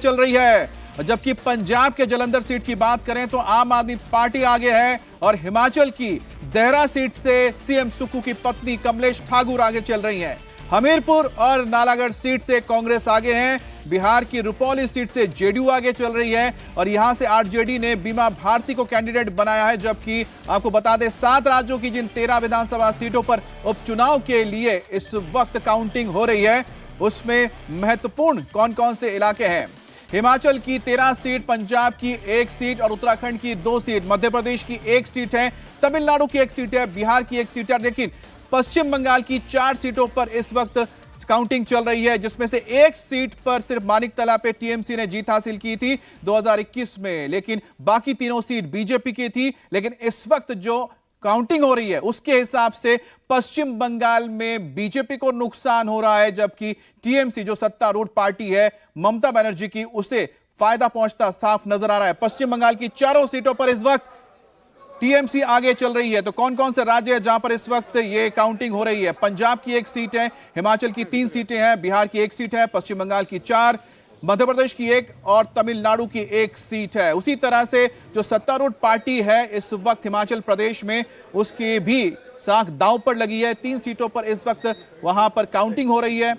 चल रही है। जबकि पंजाब के जालंधर सीट की बात करें तो आम आदमी पार्टी आगे है और हिमाचल की देहरा सीट से सीएम सुक्खू की पत्नी कमलेश ठाकुर आगे चल रही हैं। हमीरपुर और नालागढ़ सीट से कांग्रेस आगे हैं। बिहार की रुपौली सीट से जेडीयू आगे चल रही है और यहां से आरजेडी ने बीमा भारती को कैंडिडेट बनाया है। जबकि आपको बता दें 7 राज्यों की जिन 13 विधानसभा सीटों पर उपचुनाव के लिए इस वक्त काउंटिंग हो रही है उसमें महत्वपूर्ण कौन कौन से इलाके हैं। हिमाचल की 13 सीट, पंजाब की 1 सीट और उत्तराखंड की 2 सीट, मध्य प्रदेश की 1 सीट है, तमिलनाडु की 1 सीट है, बिहार की 1 सीट है। लेकिन पश्चिम बंगाल की 4 सीटों पर इस वक्त काउंटिंग चल रही है, जिसमें से 1 सीट पर सिर्फ मानिकतला पे टीएमसी ने जीत हासिल की थी 2021 में, लेकिन बाकी तीनों सीट बीजेपी की थी। लेकिन इस वक्त जो काउंटिंग हो रही है उसके हिसाब से पश्चिम बंगाल में बीजेपी को नुकसान हो रहा है, जबकि टीएमसी जो सत्तारूढ़ पार्टी है ममता बनर्जी की, उसे फायदा पहुंचता साफ नजर आ रहा है। पश्चिम बंगाल की 4 सीटों पर इस वक्त टीएमसी आगे चल रही है। तो कौन कौन से राज्य है जहां पर इस वक्त ये काउंटिंग हो रही है? पंजाब की 1 सीट है, हिमाचल की 3 सीटें हैं, बिहार की 1 सीट है, पश्चिम बंगाल की 4, मध्य प्रदेश की 1 और तमिलनाडु की 1 सीट है। उसी तरह से जो सत्तारूढ़ पार्टी है इस वक्त हिमाचल प्रदेश में, उसकी भी साख दांव पर लगी है। 3 सीटों पर इस वक्त वहां पर काउंटिंग हो रही है।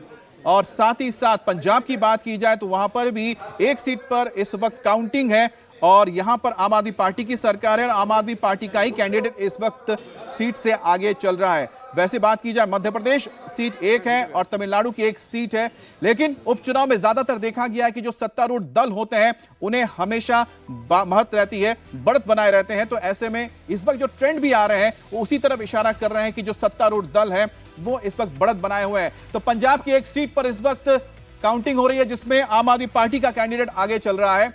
और साथ ही साथ पंजाब की बात की जाए तो वहां पर भी 1 सीट पर इस वक्त काउंटिंग है और यहां पर आम आदमी पार्टी की सरकार है और आम आदमी पार्टी का ही कैंडिडेट इस वक्त सीट से आगे चल रहा है। वैसे बात की जाए मध्य प्रदेश सीट 1 है और तमिलनाडु की 1 सीट है, लेकिन उपचुनाव में ज्यादातर देखा गया है कि जो सत्तारूढ़ दल होते हैं उन्हें हमेशा महत्व रहती है, बढ़त बनाए रहते हैं। तो ऐसे में इस वक्त जो ट्रेंड भी आ रहे हैं वो उसी तरफ इशारा कर रहे हैं कि जो सत्तारूढ़ दल है वो इस वक्त बढ़त बनाए हुए हैं। तो पंजाब की 1 सीट पर इस वक्त काउंटिंग हो रही है जिसमें आम आदमी पार्टी का कैंडिडेट आगे चल रहा है।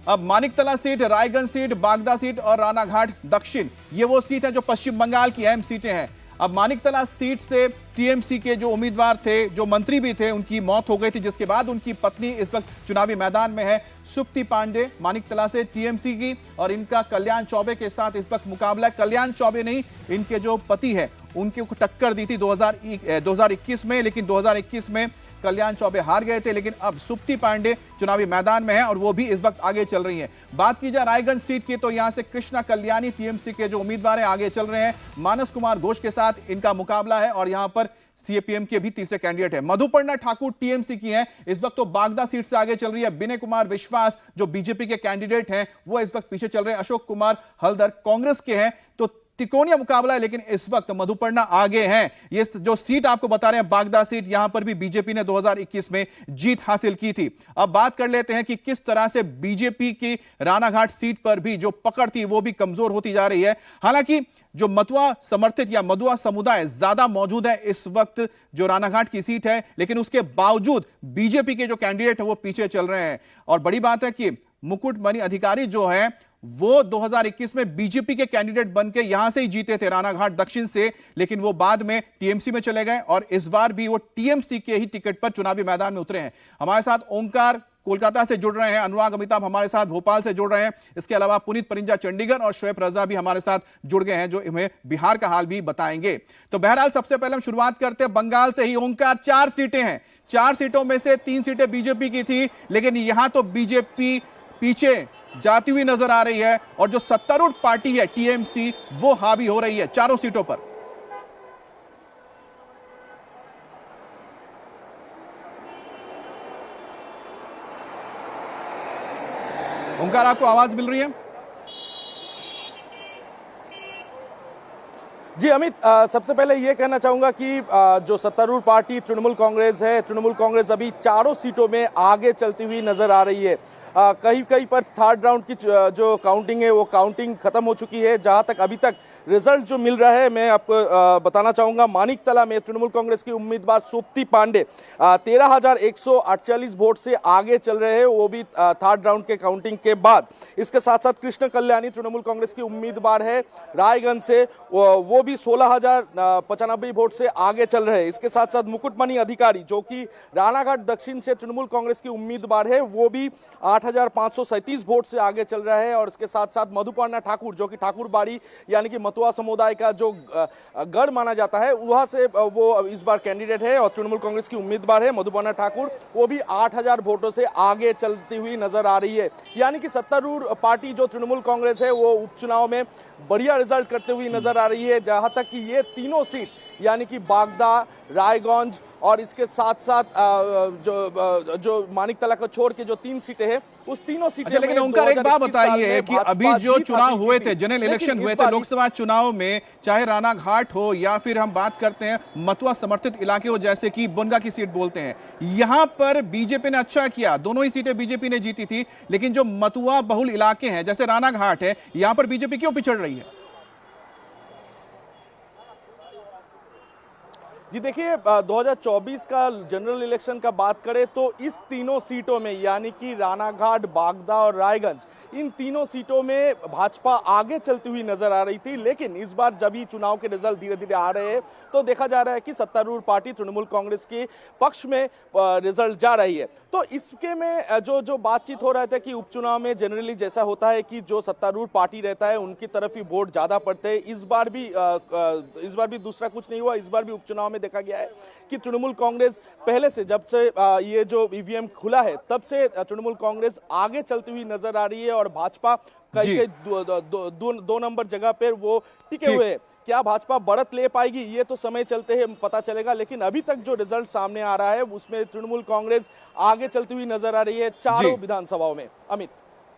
अब Maniktala seat, Raiganj seat, Bagda seat और रानाघाट दक्षिण, ये वो सीट है जो पश्चिम बंगाल की अहम सीटें हैं। अब मानिकतला सीट से टीएमसी के जो उम्मीदवार थे, जो मंत्री भी थे, उनकी मौत हो गई थी, जिसके बाद उनकी पत्नी इस वक्त चुनावी मैदान में है। सुप्ति पांडे मानिकतला से टीएमसी की और इनका कल्याण चौबे के साथ इस वक्त मुकाबला है। कल्याण चौबे नहीं, इनके जो पति है उनके को टक्कर दी थी 2021 में, लेकिन 2021 में कल्याण चौबे हार गए थे। लेकिन अब सुप्ति पांडे चुनावी मैदान में है और वो भी इस वक्त आगे चल रही हैं। बात की जाए रायगंज सीट की तो यहां से कृष्णा कल्याणी टीएमसी के जो उम्मीदवार हैं आगे चल रहे हैं। मानस कुमार घोष के साथ इनका मुकाबला है और यहां पर सीपीएम के भी तीसरे कैंडिडेट है। मधुपर्णा ठाकुर टीएमसी की हैं, इस वक्त तो बागदा सीट से आगे चल रही है। विनय कुमार विश्वास जो बीजेपी के कैंडिडेट हैं वो इस वक्त पीछे चल रहे हैं। अशोक कुमार हल्दर कांग्रेस के हैं। तो त्रिकोणीय मुकाबला है, लेकिन इस वक्त मधुपर्णा आगे हैं। ये जो सीट आपको बता रहे हैं बागदा सीट, यहां पर भी बीजेपी ने 2021 में जीत हासिल की थी। अब बात कर लेते हैं कि किस तरह से बीजेपी की रानाघाट सीट पर भी जो पकड़ थी वो भी कमजोर होती जा रही है। हालांकि जो मतुआ समर्थित या मधुआ समुदाय ज्यादा मौजूद है इस वक्त जो रानाघाट की सीट है, लेकिन उसके बावजूद बीजेपी के जो कैंडिडेट है वो पीछे चल रहे हैं। और बड़ी बात है कि मुकुटमणि अधिकारी जो है वो 2021 में बीजेपी के कैंडिडेट बनके यहां से ही जीते थे, रानाघाट दक्षिण से, लेकिन वो बाद में टीएमसी में चले गए और इस बार भी वो टीएमसी के ही टिकट पर चुनावी मैदान में उतरे हैं। हमारे साथ ओंकार कोलकाता से जुड़ रहे हैं, अनुराग अमिताभ हमारे साथ भोपाल से जुड़ रहे हैं, इसके अलावा पुनीत परिंजा चंडीगढ़ और शोएब रजा भी हमारे साथ जुड़ गए हैं जो हमें बिहार का हाल भी बताएंगे। तो बहरहाल सबसे पहले हम शुरुआत करते हैं बंगाल से ही। ओंकार, 4 सीटें हैं, 4 सीटों में से 3 सीटें बीजेपी की थी, लेकिन यहां तो बीजेपी पीछे जाती हुई नजर आ रही है और जो सत्तारूढ़ पार्टी है टीएमसी वो हावी हो रही है 4 सीटों पर। ओंकार, आपको आवाज मिल रही है? जी अमित, सबसे पहले ये कहना चाहूंगा कि जो सत्तारूढ़ पार्टी तृणमूल कांग्रेस है, तृणमूल कांग्रेस अभी 4 सीटों में आगे चलती हुई नजर आ रही है। कहीं कहीं पर 3rd राउंड की जो काउंटिंग है वो काउंटिंग खत्म हो चुकी है। जहां तक अभी तक रिजल्ट जो मिल रहा है मैं आपको बताना चाहूंगा। मानिकतला में तृणमूल कांग्रेस की उम्मीदवार सुप्ति पांडे 13,148 वोट से आगे चल रहे हैं, वो भी 3rd राउंड के काउंटिंग के बाद। इसके साथ साथ कृष्ण कल्याणी तृणमूल कांग्रेस की उम्मीदवार है रायगंज से, वो भी 16,095 वोट से आगे चल रहे हैं। इसके साथ साथ मुकुटमणि अधिकारी जो कि रानाघाट दक्षिण से तृणमूल कांग्रेस की उम्मीदवार है, वो भी 8,537 वोट से आगे चल रहा है। और इसके साथ साथ मधुपर्णा ठाकुर जो कि ठाकुर बाड़ी यानी कि मतुआ समुदाय का जो गढ़ माना जाता है, वहां से वो इस बार कैंडिडेट है और तृणमूल कांग्रेस की उम्मीदवार है मधुपर्णा ठाकुर। वो भी 8000 वोटों से आगे चलती हुई नजर आ रही है। यानी कि सत्तारूढ़ पार्टी जो तृणमूल कांग्रेस है वो उपचुनाव में बढ़िया रिजल्ट करते हुई नजर आ रही है। जहां तक कि ये तीनों सीट यानी कि बागदा, रायगंज और इसके साथ साथ जो मानिकतला को छोड़ के जो 3 सीटें हैं, उस तीनों सीटें अच्छा, लेकिन ओंकार एक बात बताइए कि अभी जो चुनाव हुए थे, जनरल इलेक्शन हुए थे लोकसभा चुनाव में, चाहे रानाघाट हो या फिर हम बात करते हैं मतुआ समर्थित इलाके हो जैसे कि बनगा की सीट बोलते हैं, यहां पर बीजेपी ने अच्छा किया, दोनों ही सीटें बीजेपी ने जीती थी। लेकिन जो मतुआ बहुल इलाके हैं जैसे रानाघाट है, यहां पर बीजेपी क्यों पिछड़ रही है? जी देखिए, 2024 का जनरल इलेक्शन का बात करें तो इस तीनों सीटों में यानी कि रानाघाट, बागदा और रायगंज, इन तीनों सीटों में भाजपा आगे चलती हुई नजर आ रही थी। लेकिन इस बार जब ही चुनाव के रिजल्ट धीरे धीरे आ रहे हैं तो देखा जा रहा है कि सत्तारूढ़ पार्टी तृणमूल कांग्रेस के पक्ष में रिजल्ट जा रही है। तो इसके में जो बातचीत हो रहा था कि उपचुनाव में जनरली जैसा होता है कि जो सत्तारूढ़ पार्टी रहता है उनकी तरफ ही वोट ज्यादा पड़ते हैं। इस बार भी दूसरा कुछ नहीं हुआ। इस बार भी उपचुनाव में देखा गया है कि तृणमूल कांग्रेस पहले से, जब से ये जो ईवीएम खुला है तब से तृणमूल कांग्रेस आगे चलती हुई नजर आ रही है और भाजपा कई दो नंबर जगह पर वो टिके हुए हैं। क्या भाजपा बढ़त ले पाएगी ये तो समय चलते हैं पता चलेगा, लेकिन अभी तक जो रिजल्ट सामने आ रहा है उसमें तृणमूल कांग्रेस आगे चलती हुई नजर आ रही है चारों विधानसभाओं में। अमित,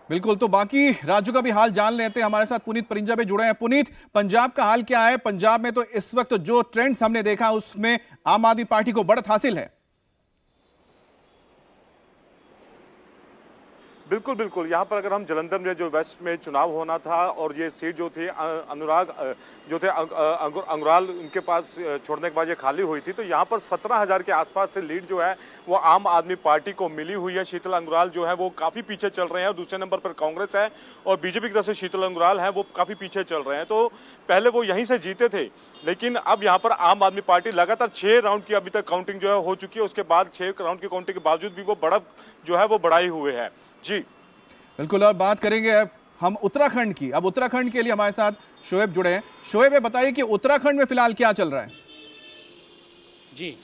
बिल्कुल, तो बाकी राज्यों का भी हाल जान लेते हैं। हमारे साथ पुनीत परिंजा भी जुड़े हैं। पुनीत, पंजाब का हाल क्या है? पंजाब में तो इस वक्त जो ट्रेंड्स हमने देखा उसमें आम आदमी पार्टी को बढ़त हासिल है। बिल्कुल बिल्कुल, यहाँ पर अगर हम जलंधर में जो वेस्ट में चुनाव होना था और ये सीट जो थी अनुराग जो थे अंगुराल उनके पास छोड़ने के बाद ये खाली हुई थी, तो यहाँ पर 17,000 के आसपास से लीड जो है वो आम आदमी पार्टी को मिली हुई है। शीतल अंगुराल जो है वो काफ़ी पीछे चल रहे हैं और दूसरे नंबर पर कांग्रेस है और बीजेपी की तरफ से शीतल अंगुराल है वो काफ़ी पीछे चल रहे हैं। तो पहले वो यहीं से जीते थे, लेकिन अब यहाँ पर आम आदमी पार्टी लगातार 6 राउंड की अभी तक काउंटिंग जो है हो चुकी है। उसके बाद 6 राउंड की काउंटिंग के बावजूद भी वो बढ़त जो है वो बढ़ाई हुए है। जी बिल्कुल, और बात करेंगे अब हम उत्तराखंड की। अब उत्तराखंड के लिए हमारे साथ शोएब जुड़े हैं। शोएब, ये बताइए कि उत्तराखंड में फिलहाल क्या चल रहा है? जी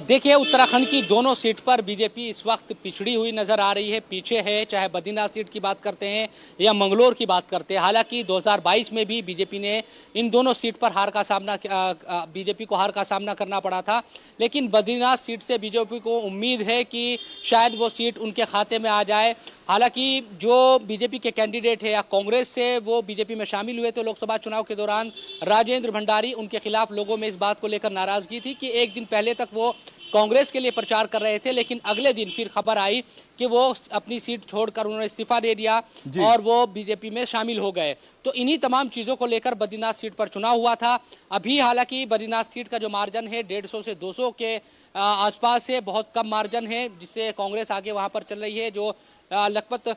देखिए, उत्तराखंड की दोनों सीट पर बीजेपी इस वक्त पिछड़ी हुई नजर आ रही है, पीछे है। चाहे बद्रीनाथ सीट की बात करते हैं या मंगलोर की बात करते हैं। हालांकि 2022 में भी बीजेपी ने इन दोनों सीट पर बीजेपी को हार का सामना करना पड़ा था। लेकिन बद्रीनाथ सीट से बीजेपी को उम्मीद है कि शायद वो सीट उनके खाते में आ जाए। हालांकि जो बीजेपी के कैंडिडेट है या कांग्रेस से वो बीजेपी में शामिल हुए तो लोकसभा चुनाव के दौरान राजेंद्र भंडारी, उनके खिलाफ लोगों में इस बात को लेकर नाराजगी थी कि एक दिन पहले तक वो कांग्रेस के लिए प्रचार कर रहे थे, लेकिन अगले दिन फिर खबर आई कि वो अपनी सीट छोड़कर उन्होंने इस्तीफा दे दिया और वो बीजेपी में शामिल हो गए। तो इन्हीं तमाम चीज़ों को लेकर बद्रीनाथ सीट पर चुनाव हुआ था। अभी हालांकि बद्रीनाथ सीट का जो मार्जिन है 150 से 200 के आसपास है, बहुत कम मार्जिन है, जिससे कांग्रेस आगे वहां पर चल रही है। जो लखपत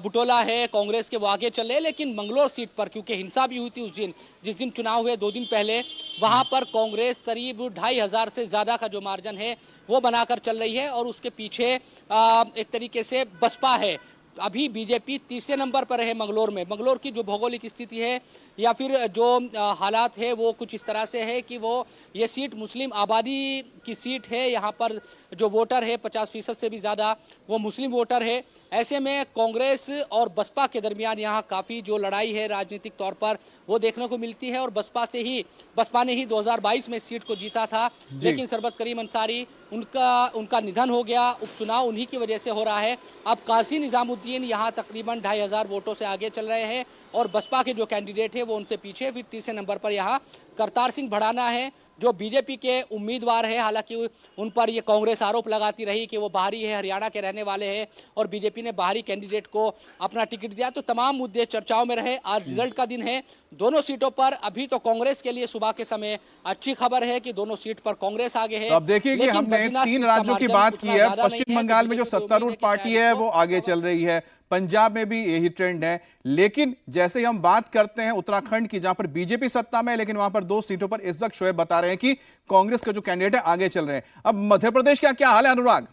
बुटोला है कांग्रेस के, वो आगे चल रहे। लेकिन मंगलोर सीट पर क्योंकि हिंसा भी हुई थी उस दिन, जिस दिन चुनाव हुए 2 दिन पहले, वहां पर कांग्रेस करीब 2,500 से ज़्यादा का जो मार्जिन है वो बनाकर चल रही है और उसके पीछे एक तरीके से बसपा है। अभी बीजेपी तीसरे नंबर पर है मंगलोर में। मंगलोर की जो भौगोलिक स्थिति है या फिर जो हालात है वो कुछ इस तरह से है कि वो ये सीट मुस्लिम आबादी की सीट है। यहाँ पर जो वोटर है 50% से भी ज़्यादा वो मुस्लिम वोटर है। ऐसे में कांग्रेस और बसपा के दरमियान यहाँ काफ़ी जो लड़ाई है राजनीतिक तौर पर वो देखने को मिलती है। और बसपा ने ही 2022 में सीट को जीता था, लेकिन सरबत करीम अंसारी उनका निधन हो गया। उपचुनाव उन्हीं की वजह से हो रहा है। अब काजी निजामुद्दीन यहाँ तकरीबन 2,500 वोटों से आगे चल रहे हैं और बसपा के जो कैंडिडेट है वो उनसे पीछे। फिर तीसरे नंबर पर यहाँ करतार सिंह भड़ाना है जो बीजेपी के उम्मीदवार है। हालांकि उन पर ये कांग्रेस आरोप लगाती रही कि वो बाहरी है, हरियाणा के रहने वाले हैं और बीजेपी ने बाहरी कैंडिडेट को अपना टिकट दिया। तो तमाम मुद्दे चर्चाओं में रहे। आज रिजल्ट का दिन है दोनों सीटों पर। अभी तो कांग्रेस के लिए सुबह के समय अच्छी खबर है कि दोनों सीट पर कांग्रेस आगे है। तो अब देखिए कि हमने 3 राज्यों की बात की है। पश्चिम बंगाल में जो सत्तारूढ़ पार्टी है वो आगे चल रही है, पंजाब में भी यही ट्रेंड है। लेकिन जैसे ही हम बात करते हैं उत्तराखंड की, जहां पर बीजेपी सत्ता में है, लेकिन वहां पर 2 सीटों पर इस वक्त शोएब बता रहे हैं कि कांग्रेस का जो कैंडिडेट है आगे चल रहे हैं। अब मध्य प्रदेश का क्या हाल है अनुराग?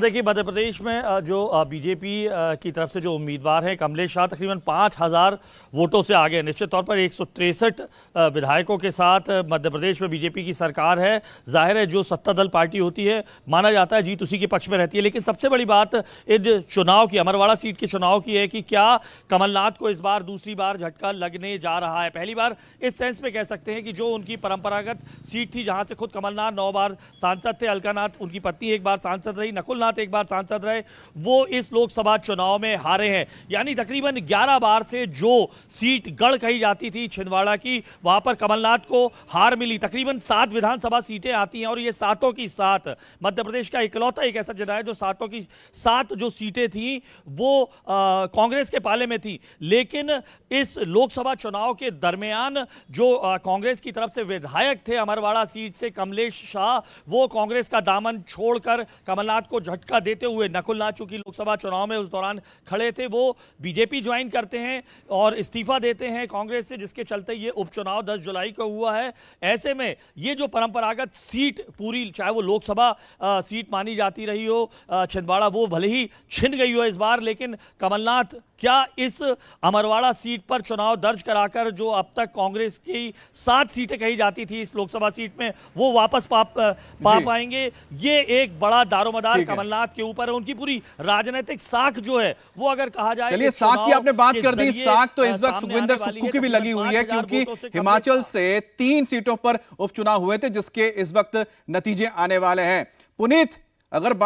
देखिए, मध्य प्रदेश में जो बीजेपी की तरफ से जो उम्मीदवार हैं कमलेश शाह तकरीबन 5,000 वोटों से आगे। निश्चित तौर पर 163 विधायकों के साथ मध्य प्रदेश में बीजेपी की सरकार है। जाहिर है जो सत्ता दल पार्टी होती है माना जाता है जीत उसी के पक्ष में रहती है। लेकिन सबसे बड़ी बात इन चुनाव की, अमरवाड़ा सीट के चुनाव की है कि क्या कमलनाथ को इस बार दूसरी बार झटका लगने जा रहा है। पहली बार इस सेंस में कह सकते हैं कि जो उनकी परंपरागत सीट थी, जहां से खुद कमलनाथ 9 बार सांसद थे, अलकानाथ उनकी पत्नी 1 बार सांसद रही, नकुल नाथ 1 बार सांसद रहे, वो इस लोकसभा चुनाव में हारे हैं। यानी तकरीबन 11 बार से जो सीट गढ़ कही जाती थी छिंदवाड़ा की, वहां पर कमलनाथ को हार मिली। तकरीबन 7 विधानसभा सीटें आती हैं और ये सातों की 7 मध्य प्रदेश का इकलौता एक ऐसा जिला है जो सातों की 7 जो सीटें थी वो कांग्रेस के पाले में थी। लेकिन इस लोकसभा चुनाव के दरमियान जो कांग्रेस की तरफ से विधायक थे अमरवाड़ा सीट से कमलेश शाह, वो कांग्रेस का दामन छोड़कर कमलनाथ को झटका देते हुए, नकुल नाथ चूंकि लोकसभा चुनाव में उस दौरान खड़े थे, वो बीजेपी ज्वाइन करते हैं और इस्तीफा देते हैं कांग्रेस से, जिसके चलते ये उपचुनाव 10 जुलाई को हुआ है। ऐसे में ये जो परंपरागत सीट पूरी, चाहे वो लोकसभा सीट मानी जाती रही हो छिंदवाड़ा, वो भले ही छिन गई हो इस बार, लेकिन कमलनाथ क्या इस अमरवाड़ा सीट पर चुनाव दर्ज कराकर जो अब तक कांग्रेस की 7 सीटें कही जाती थी इस लोकसभा सीट में, वो वापस पा पाएंगे? ये एक बड़ा दारोमदार कमलनाथ के ऊपर है। उनकी पूरी राजनीतिक साख जो है वो अगर कहा जाए, चलिए साख की आपने बात कर दी, साख तो इस वक्त सुखविंदर सुक्खू की भी लगी हुई है, क्योंकि हिमाचल से 3 सीटों पर उपचुनाव हुए थे जिसके इस वक्त नतीजे आने वाले हैं। पुनीत, अगर